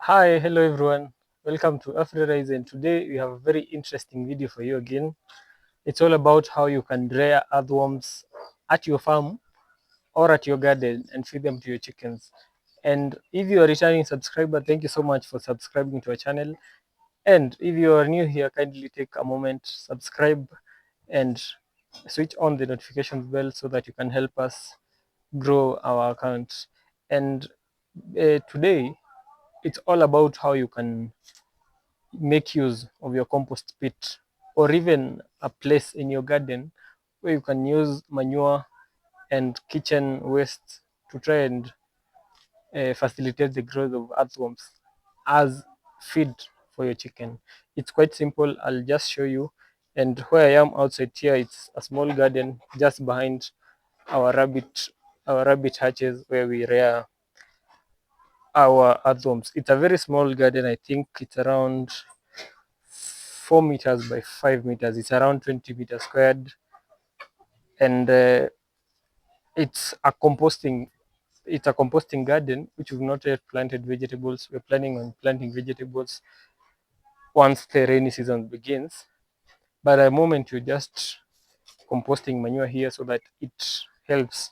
Hi, hello everyone. Welcome to AfriRise, and today we have a very interesting video for you again. It's all about how you can rear earthworms at your farm or at your garden and feed them to your chickens. And if you are a returning subscriber, thank you so much for subscribing to our channel. And if you are new here, kindly take a moment, subscribe, and switch on the notifications bell so that you can help us grow our account. And today, it's all about how you can make use of your compost pit or even a place in your garden where you can use manure and kitchen waste to try and facilitate the growth of earthworms as feed for your chicken. It's quite simple. I'll just show you. And where I am outside here, it's a small garden just behind our rabbit our rabbit hatches where we rear our earthworms. It's a very small garden. I think it's around 4 meters by 5 meters. It's around 20 meters squared, and it's a composting. It's a composting garden which we've not yet planted vegetables. We're planning on planting vegetables once the rainy season begins. But at the moment, we're just composting manure here so that it helps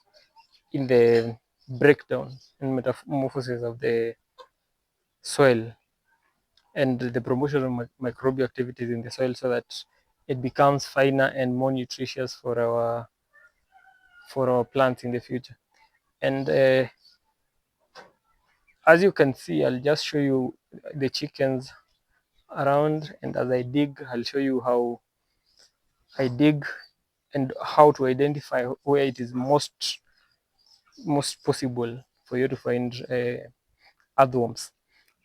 in the breakdown and metamorphosis of the soil and the promotion of microbial activities in the soil so that it becomes finer and more nutritious for our plants in the future. And as you can see, I'll just show you the chickens around, and as I dig, I'll show you how I dig and how to identify where it is most possible for you to find earthworms.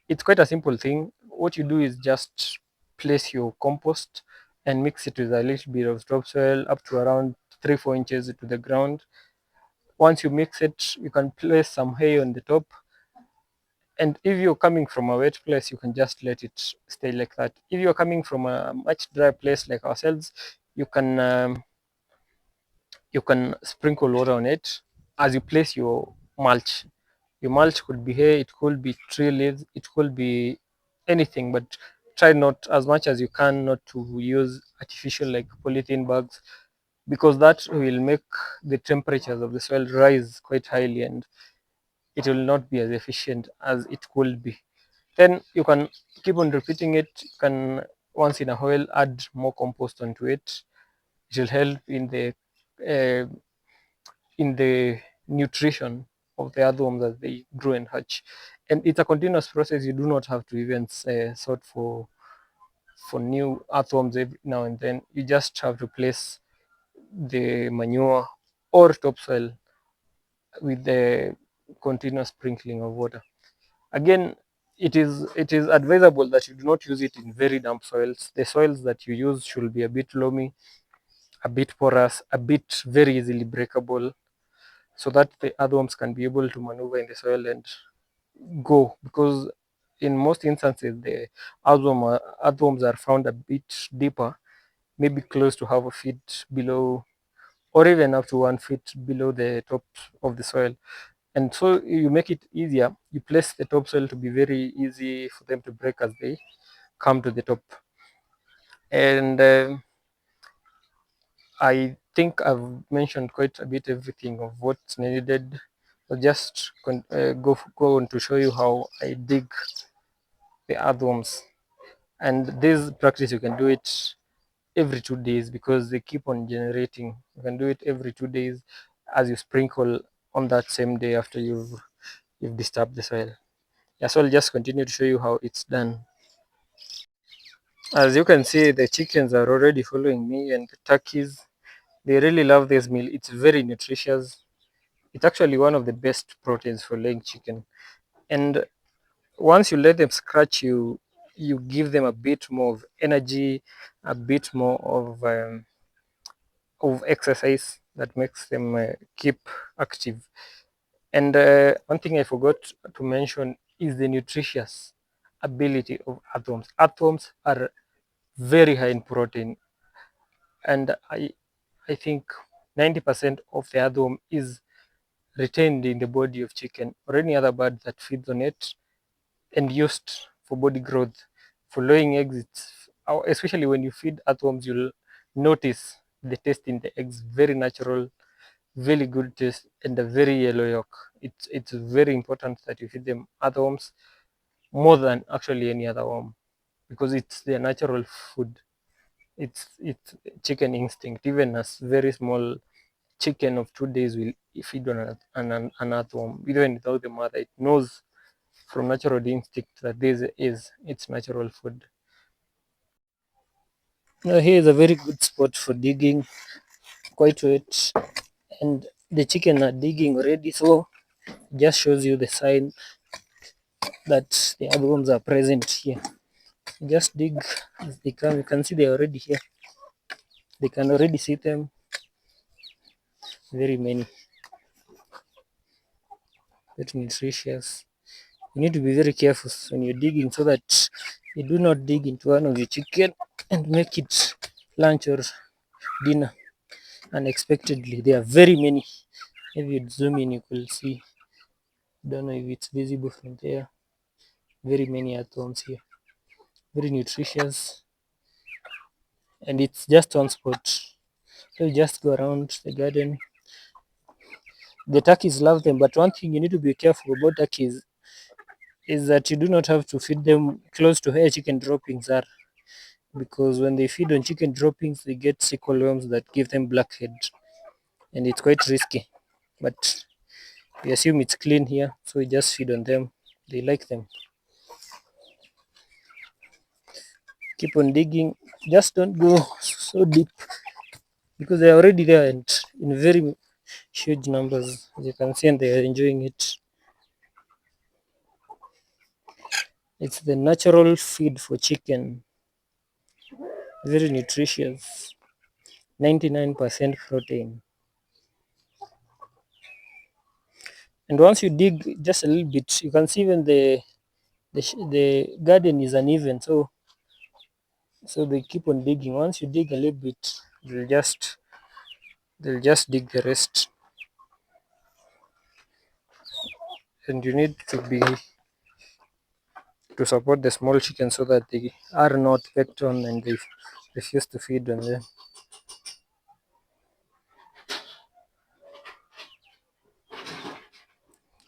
It's quite a simple thing. What you do is just place your compost and mix it with a little bit of topsoil up to around 3-4 inches to the ground. Once you mix it, you can place some hay on the top. And if you're coming from a wet place, you can just let it stay like that. If you're coming from a much drier place like ourselves, you can um, you can sprinkle water on it as you place your mulch. Your mulch could be hay, it could be tree leaves, it could be anything, but try not as much as you can not to use artificial like polythene bags, because that will make the temperatures of the soil rise quite highly and it will not be as efficient as it could be. Then you can keep on repeating it. You can once in a while add more compost onto it. It will help uh, in the nutrition of the earthworms as they grow and hatch. And it's a continuous process. You do not have to even sort for new earthworms every now and then. You just have to place the manure or topsoil with the continuous sprinkling of water. Again, it is advisable that you do not use it in very damp soils. The soils that you use should be a bit loamy, a bit porous, a bit very easily breakable, so that the earthworms can be able to maneuver in the soil and go. Because in most instances, the earthworms are found a bit deeper, maybe close to half a feet below, or even up to 1 feet below the top of the soil. And so you make it easier. You place the topsoil to be very easy for them to break as they come to the top. And I think I've mentioned quite a bit everything of what's needed. I'll just go on to show you how I dig the earthworms. And this practice, you can do it every 2 days because they keep on generating. You can do it every 2 days as you sprinkle on that same day after you've disturbed the soil. Yeah, so I'll just continue to show you how it's done. As you can see, the chickens are already following me, and the turkeys, they really love this meal. It's very nutritious. It's actually one of the best proteins for laying chicken. And once you let them scratch you, you give them a bit more of energy, a bit more of exercise that makes them keep active. And one thing I forgot to mention is the nutritious ability of earthworms. Earthworms are very high in protein, and I think 90% of the earthworm is retained in the body of chicken or any other bird that feeds on it. and used for body growth. For laying eggs, especially when you feed earthworms, you'll notice the taste in the eggs very natural, very good taste, and a very yellow yolk. It's very important that you feed them earthworms more than actually any other worm because it's their natural food. It's chicken instinct. Even as very small chicken of 2 days will feed on an earthworm, even without the mother. It knows from natural instinct that this is its natural food. Now here is a very good spot for digging, quite wet, and the chicken are digging already, so it just shows you the sign that the earthworms are present here. Just dig as they come. You can see they are already here. They can already see them. Very many, very nutritious. You need to be very careful when you're digging so that you do not dig into one of your chicken and make it lunch or dinner unexpectedly. There are very many. If you zoom in, you could see. Don't know if it's visible from there. Very many atoms here. Very nutritious, and it's just one spot. So you just go around the garden. The turkeys love them, but one thing you need to be careful about turkeys is that you do not have to feed them close to where chicken droppings are, because when they feed on chicken droppings, they get sickle worms that give them blackhead, and it's quite risky. But we assume it's clean here, so we just feed on them. They like them. Keep on digging. Just don't go so deep because they're already there and in very huge numbers, as you can see, and they are enjoying it. It's the natural feed for chicken. Very nutritious. 99% protein. And once you dig just a little bit, you can see even the garden is uneven, so they keep on digging. Once you dig a little bit, they'll just dig the rest, and you need to support the small chickens so that they are not pecked on and they refuse to feed on them.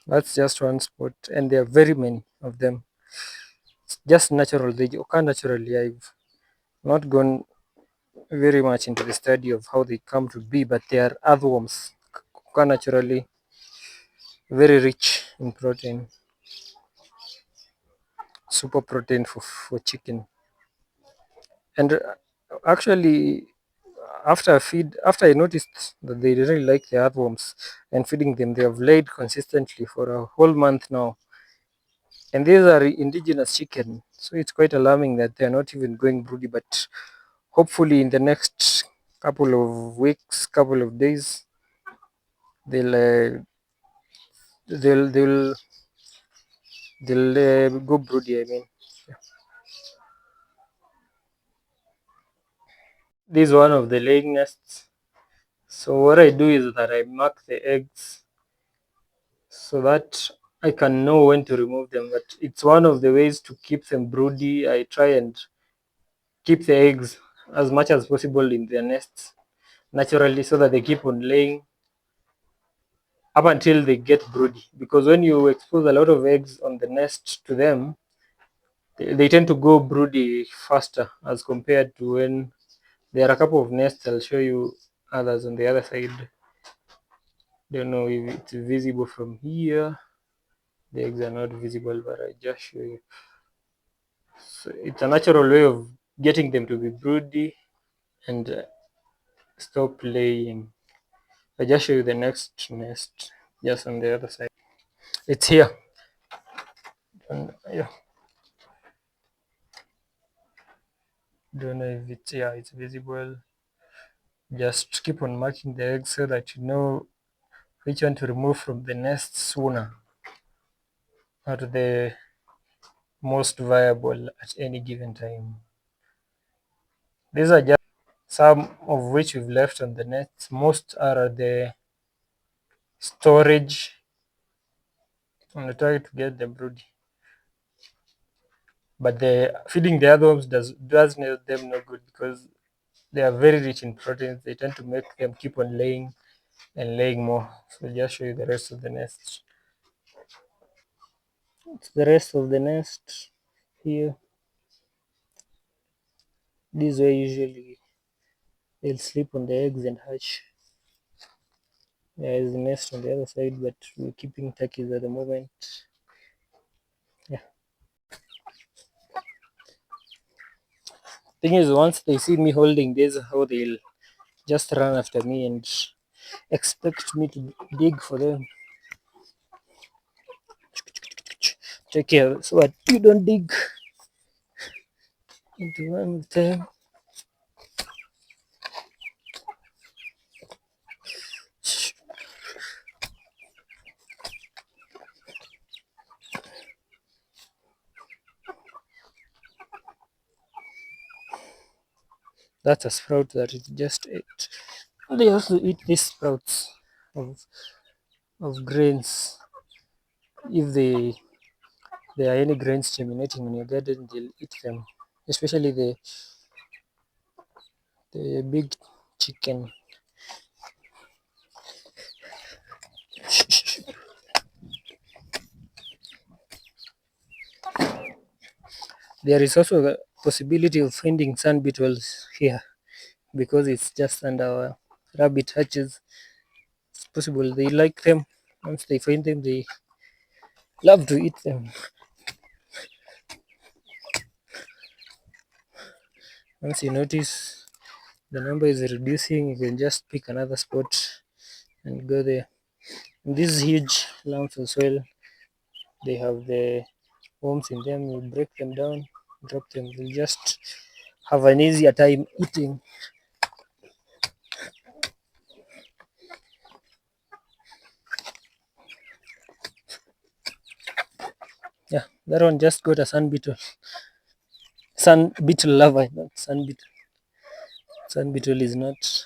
That's just one spot, and there are very many of them. It's just natural. They occur naturally. I've not gone very much into the study of how they come to be, but they are earthworms, occur naturally, very rich in protein, super protein for chicken. And actually, after I noticed that they really like the earthworms and feeding them, they have laid consistently for a whole month now. And these are indigenous chicken, so it's quite alarming that they are not even going broody. But hopefully, in the next couple of weeks, couple of days, they'll uh, they'll go broody. I mean, this is one of the laying nests. So what I do is that I mark the eggs so that I can know when to remove them. But it's one of the ways to keep them broody. I try and keep the eggs as much as possible in their nests naturally so that they keep on laying up until they get broody. Because when you expose a lot of eggs on the nest to them, they tend to go broody faster as compared to when there are a couple of nests. I'll show you others on the other side. Don't know if it's visible from here. The eggs are not visible, but I just show you. So it's a natural way of getting them to be broody and stop laying. I just show you the next nest just on the other side. It's here. And yeah, don't know if it's, yeah, it's visible. Just keep on marking the eggs so that you know which one to remove from the nest sooner, or the most viable at any given time. These are just some of which we've left on the nest. Most are at the storage. I'm trying to get them broody. but the feeding the earthworms them no good because they are very rich in proteins. They tend to make them keep on laying and laying more. So I'll just show you the rest of the nest. It's the rest of the nest here. This way usually they'll sleep on the eggs and hatch. There is a nest on the other side, but we're keeping turkeys at the moment. Yeah. Thing is, once they see me holding this, how they'll just run after me and expect me to dig for them. Take care so that you don't dig into one of them. That's a sprout that it just ate. They also eat these sprouts of, of grains. If there are any grains germinating in your garden, they'll eat them. Especially the big chicken. There is also the possibility of finding sand beetles here because it's just under our rabbit hutches. It's possible they like them. Once they find them, they love to eat them. Once you notice the number is reducing, you can just pick another spot and go there. And these huge lumps of soil, they have the worms in them. You break them down, drop them. You just have an easier time eating. Yeah, that one just got a sun beetle. Sun beetle larva, not sun beetle. Sun beetle is not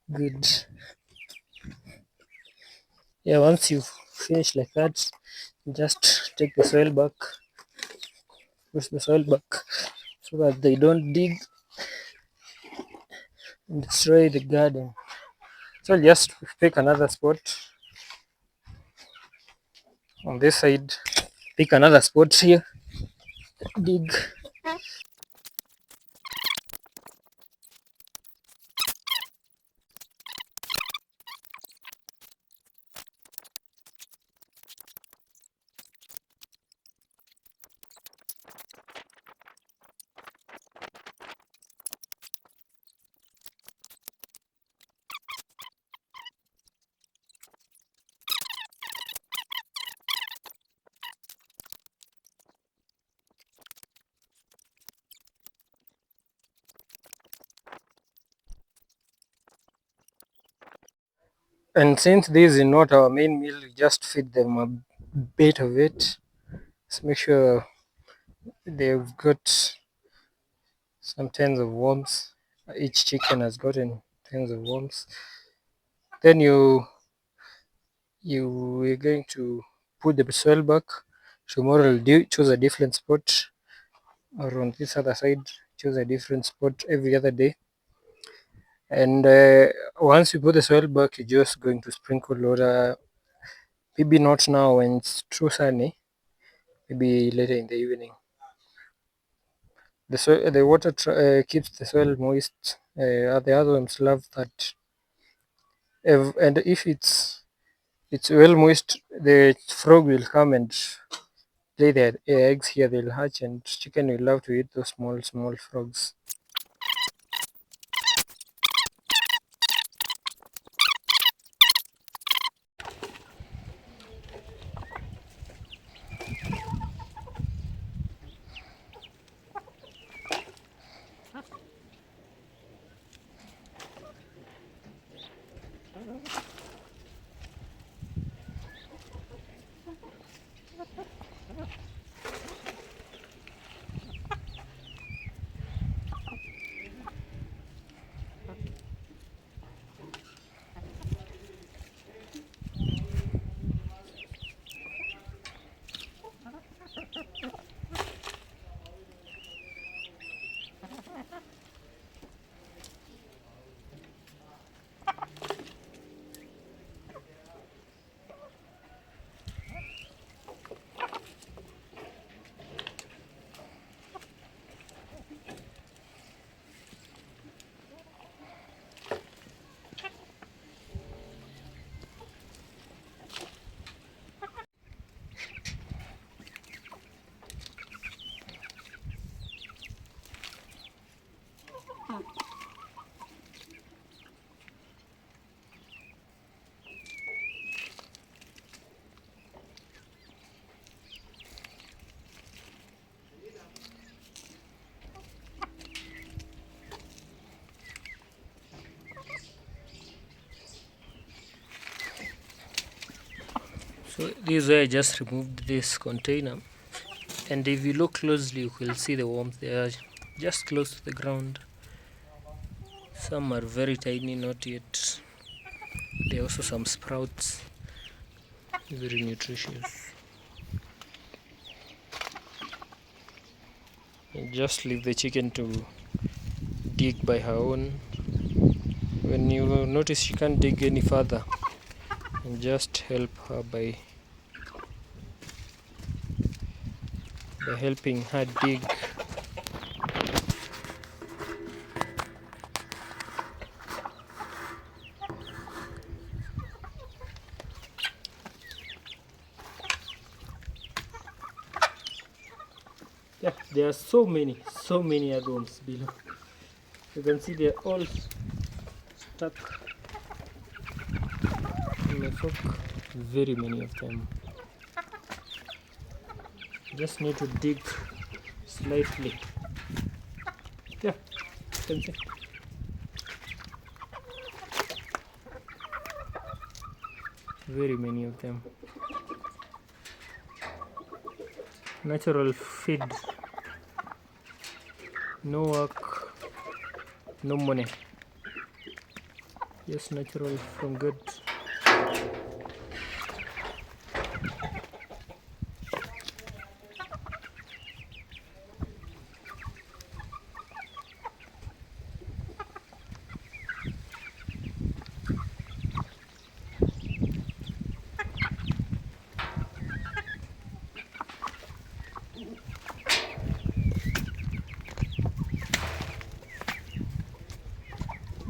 good. Yeah, once you finish like that, just take the soil back, push the soil back so that they don't dig and destroy the garden. So just pick another spot on this side, pick another spot here, dig. And since this is not our main meal, we just feed them a bit of it. Let's make sure they've got some tens of worms. Each chicken has gotten tens of worms. Then you are going to put the soil back. Tomorrow choose a different spot, or on this other side choose a different spot every other day. And once you put the soil back, you're just going to sprinkle water. Maybe not now when it's too sunny. Maybe later in the evening. The water keeps the soil moist. The other ones love that. And if it's well moist, the frog will come and lay their eggs here. They'll hatch, and chicken will love to eat those small frogs. So this is where I just removed this container, and if you look closely you will see the worms. They are just close to the ground. Some are very tiny, not yet. There are also some sprouts, very nutritious. And just leave the chicken to dig by her own. When you notice she can't dig any further, and just help her by helping her dig. Yeah, there are so many earthworms below. You can see they're all stuck in my fork. Very many of them. Just need to dig slightly. Yeah, you can see. Very many of them. Natural feed. No work, no money. Just natural from good.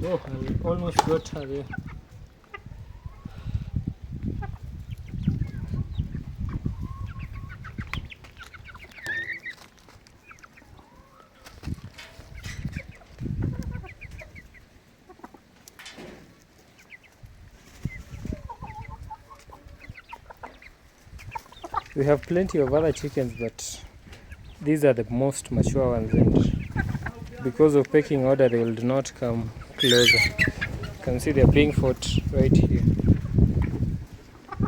Oh, I almost got her there. We have plenty of other chickens, but these are the most mature ones, and because of pecking order they will not come closer. You can see they're being fought right here.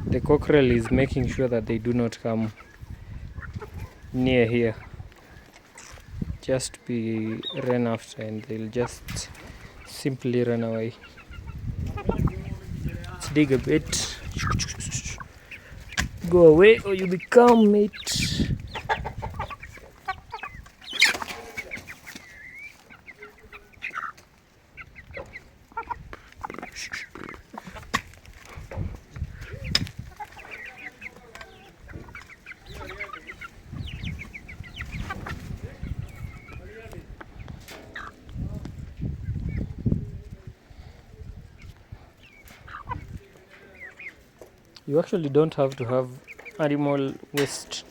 The cockerel is making sure that they do not come near here. Just be run after and they'll just simply run away. Let's dig a bit. Go away or you become meat. You actually don't have to have animal waste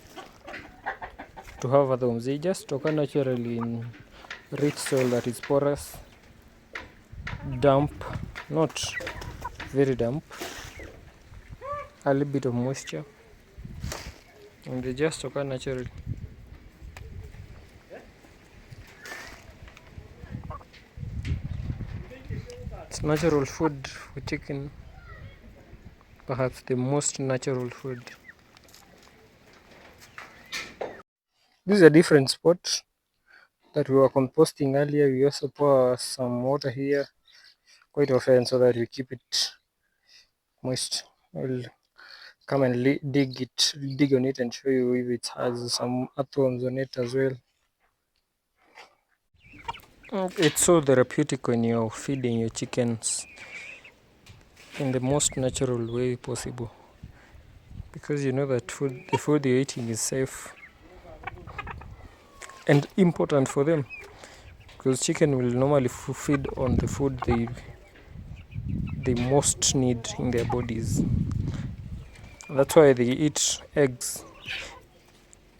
to have earthworms. They just occur naturally in rich soil that is porous, damp, not very damp, a little bit of moisture, and they just occur naturally. It's natural food for chicken, perhaps the most natural food. This is a different spot that we were composting earlier. We also pour some water here quite often so that we keep it moist. I'll come and dig on it and show you if it has some earthworms on it as well. It's so therapeutic when you're feeding your chickens in the most natural way possible, because you know that the food you're eating is safe and important for them, because chicken will normally feed on the food they most need in their bodies. That's why they eat eggs,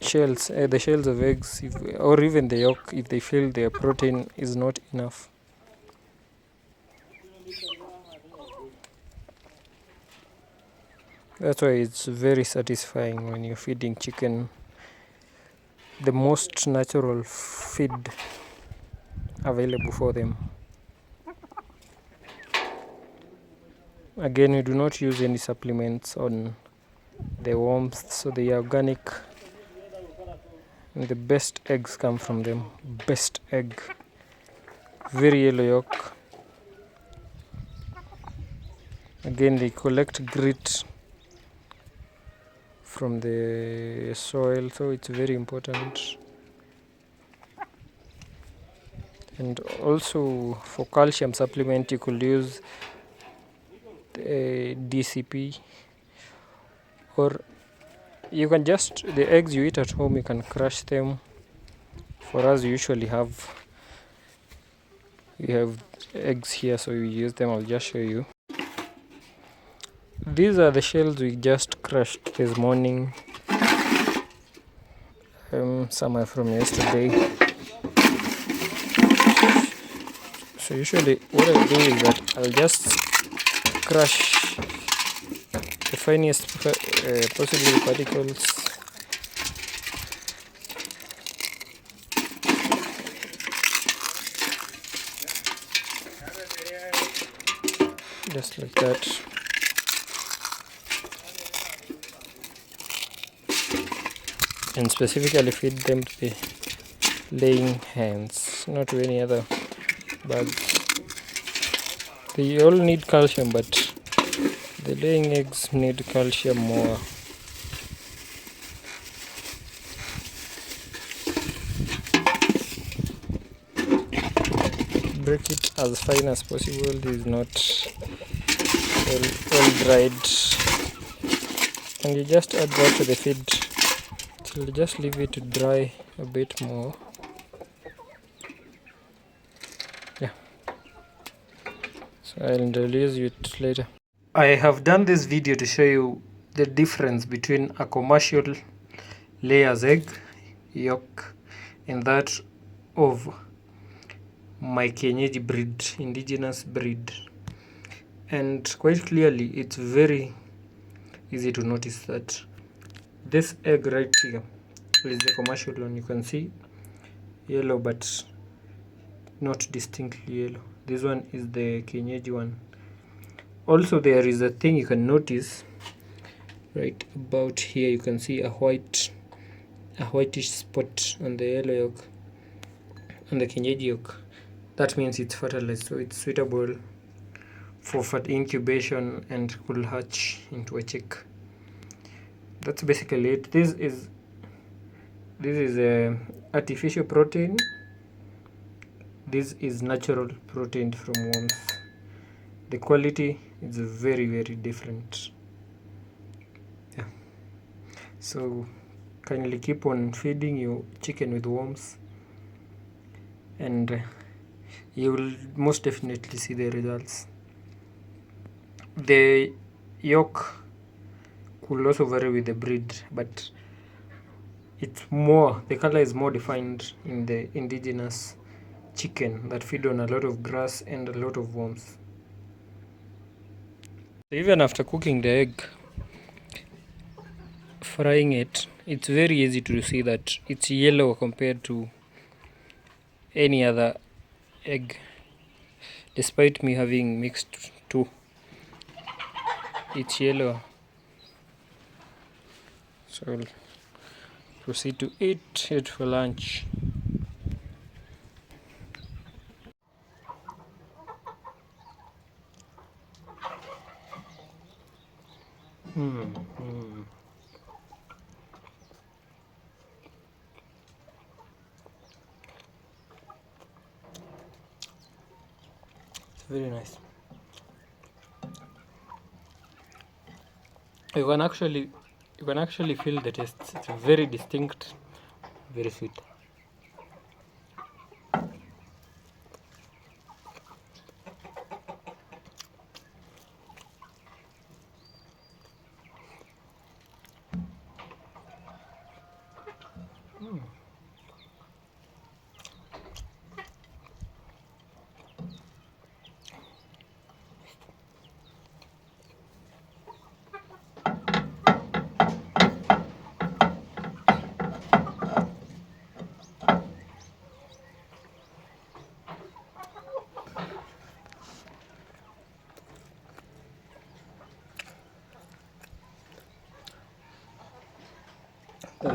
shells, the shells of eggs, or even the yolk if they feel their protein is not enough. That's why it's very satisfying when you're feeding chicken the most natural feed available for them. Again, we do not use any supplements on the worms, so they are organic, and the best eggs come from them. Best egg, very yellow yolk. Again, they collect grit from the soil, so it's very important. And also for calcium supplement, you could use DCP, or you can just, the eggs you eat at home, you can crush them. For us, we have eggs here, so we use them. I'll just show you. These are the shells we just crushed this morning. Some are from yesterday. So usually what I do is that I'll just crush the finest possible particles. Just like that. And specifically feed them to the laying hens, not to any other bugs. They all need calcium, but the laying eggs need calcium more. Break it as fine as possible. This is not well dried, and you just add that to the feed till you just leave it to dry a bit more. Yeah, so I'll introduce you it later. I have done this video to show you the difference between a commercial layer's egg yolk and that of my kienyeji breed, indigenous breed. And quite clearly, it's very easy to notice that this egg right here is the commercial one. You can see yellow, but not distinctly yellow. This one is the kienyeji one. Also, there is a thing you can notice right about here. You can see a whitish spot on the yellow yolk, on the kienyeji yolk. That means it's fertilized, so it's suitable for incubation and could hatch into a chick. That's basically it. This is a artificial protein. This is natural protein from worms. The quality is very, very different. Yeah. So kindly keep on feeding your chicken with worms, and you will most definitely see the results. The yolk could also vary with the breed, but the color is more defined in the indigenous chicken that feed on a lot of grass and a lot of worms. Even after cooking the egg, frying it, it's very easy to see that it's yellow compared to any other egg, despite me having mixed two. It's yellow. So I'll proceed to eat it for lunch. It's very nice. You can actually feel the taste. It's very distinct, very sweet.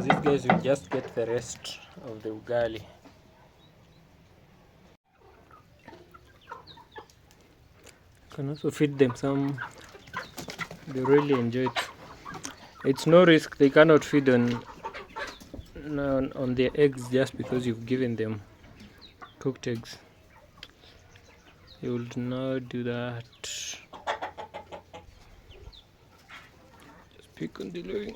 these guys will just get the rest of the ugali. You can also feed them some, they really enjoy it. It's no risk, they cannot feed on their eggs just because you've given them cooked eggs. You would not do that. Just pick on the line.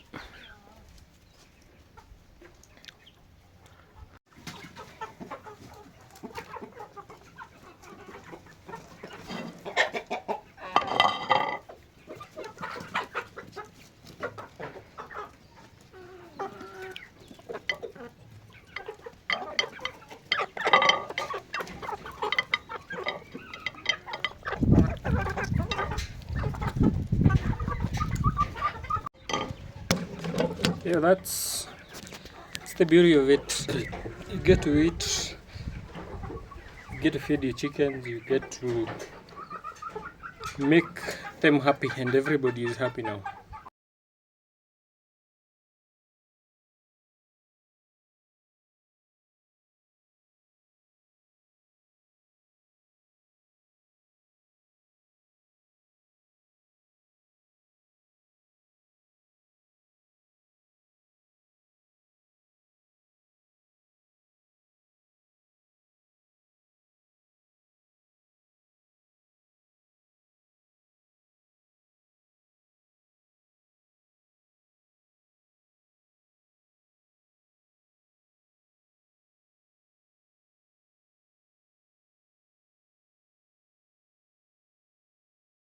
Yeah, that's the beauty of it. You get to eat, you get to feed your chickens, you get to make them happy, and everybody is happy now.